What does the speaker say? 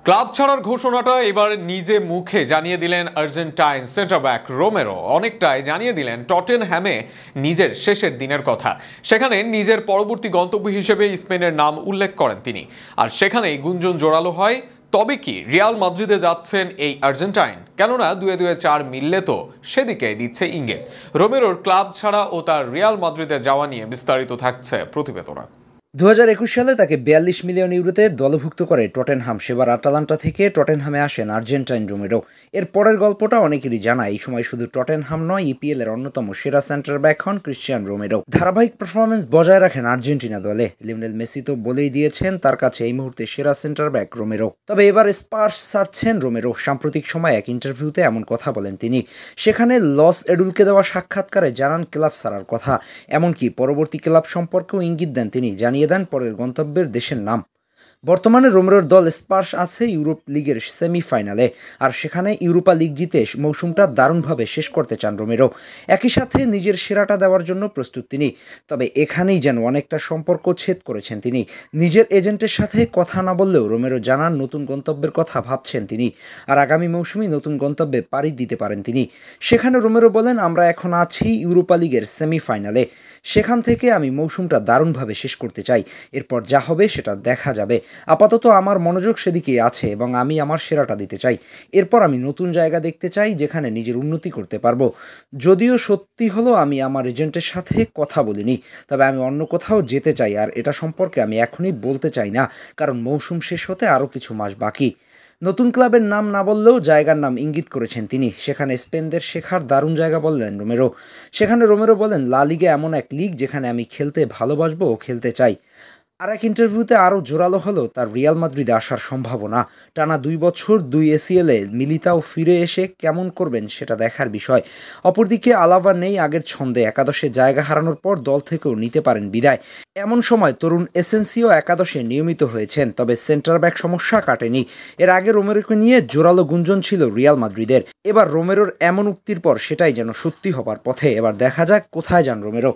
Club ছাড়ার ঘোষণাটা এবার নিজে মুখে জানিয়ে দিলেন আর্জেন্টাইন সেন্টার ব্যাক রোমেরো। অনেকটাই জানিয়ে দিলেন টটেনহ্যামে নিজের শেষের দিনের কথা। সেখানে নিজের পরবর্তী গন্তব্য হিসেবে স্পেনের নাম উল্লেখ করেন তিনি। আর সেখানেই গুঞ্জন জোরালো হয়, তবে কি রিয়াল মাদ্রিদে যাচ্ছেন এই আর্জেন্টাইন? কেননা 2-4 মিললে তো সেদিকে দিচ্ছে ইঙ্গিত। রোমেরোর ক্লাব ছাড়া ও তার রিয়াল মাদ্রিদে যাওয়া নিয়ে বিস্তারিত থাকছে প্রতিবেদনে। 2021 সালে তাকে 42 মিলিয়ন ইউরোতে দলভুক্ত করে টটেনহাম। সেবার আটালান্টা থেকে টটেনহামে আসেন আর্জেন্টাইন রোমেরো। এর পরের গল্পটা অনেকেরই জানা। এই সময় শুধু টটেনহাম নয়, ইপিএল এর অন্যতম সেরা সেন্টার ব্যাক হন ক্রিশ্চিয়ান রোমেরো। ধারাবাহিক পারফরমেন্স বজায় রাখেন আর্জেন্টিনা দলে। লিওনেল মেসি তো বলেই দিয়েছেন তার কাছে এই মুহূর্তে সেরা সেন্টার ব্যাক রোমেরো। তবে এবার স্পার্স ছাড়ছেন রোমেরো। সাম্প্রতিক সময় এক ইন্টারভিউতে এমন কথা বলেন তিনি। সেখানে লস এডুলকে দেওয়া সাক্ষাৎকারে জানান ক্লাব ছাড়ার কথা। এমনকি পরবর্তী ক্লাব সম্পর্কেও ইঙ্গিত দেন তিনি, জানিয়ে দেন পরের গন্তব্যের দেশের নাম। বর্তমানে রোমেরোর দল স্পার্স আছে ইউরোপ লিগের সেমিফাইনালে, আর সেখানে ইউরোপা লিগ জিতে মৌসুমটা দারুণভাবে শেষ করতে চান রোমেরো। একই সাথে নিজের সেরাটা দেওয়ার জন্য প্রস্তুত তিনি। তবে এখানেই যেন অনেকটা সম্পর্ক ছেদ করেছেন তিনি। নিজের এজেন্টের সাথে কথা না বললেও রোমেরো জানান নতুন গন্তব্যের কথা ভাবছেন তিনি, আর আগামী মৌসুমেই নতুন গন্তব্যে পাড়ি দিতে পারেন তিনি। সেখানে রোমেরো বলেন, আমরা এখন আছি ইউরোপা লিগের সেমিফাইনালে। সেখান থেকে আমি মৌসুমটা দারুণভাবে শেষ করতে চাই। এরপর যা হবে সেটা দেখা যাবে। আপাতত আমার মনোযোগ সেদিকেই আছে এবং আমি আমার সেরাটা দিতে চাই। এরপর আমি নতুন জায়গা দেখতে চাই যেখানে নিজের উন্নতি করতে পারবো। যদিও সত্যি হলো আমি আমার এজেন্টের সাথে কথা বলিনি, তবে আমি অন্য কোথাও যেতে চাই, আর এটা সম্পর্কে আমি এখনই বলতে চাই না, কারণ মৌসুম শেষ হতে আরও কিছু মাস বাকি। নতুন ক্লাবের নাম না বললেও জায়গার নাম ইঙ্গিত করেছেন তিনি। সেখানে স্পেনদের শেখার দারুণ জায়গা বললেন রোমেরো। সেখানে রোমেরো বলেন, লা লিগা এমন এক লিগ যেখানে আমি খেলতে ভালোবাসবো ও খেলতে চাই। আর এক ইন্টারভিউতে আরও জোরালো হলো তার রিয়াল মাদ্রিদে আসার সম্ভাবনা। টানা 2 বছর 2 এসিএলে মিলিতাও ফিরে এসে কেমন করবেন সেটা দেখার বিষয়। অপরদিকে আলাভা নেই আগের ছন্দে। একাদশে জায়গা হারানোর পর দল থেকেও নিতে পারেন বিদায়। এমন সময় তরুণ এসেন্সিও একাদশে নিয়মিত হয়েছেন, তবে সেন্টার ব্যাক সমস্যা কাটেনি। এর আগে রোমেরোকে নিয়ে জোরালো গুঞ্জন ছিল রিয়াল মাদ্রিদের। এবার রোমেরোর এমন উক্তির পর সেটাই যেন সত্যি হবার পথে। এবার দেখা যাক কোথায় যান রোমেরো।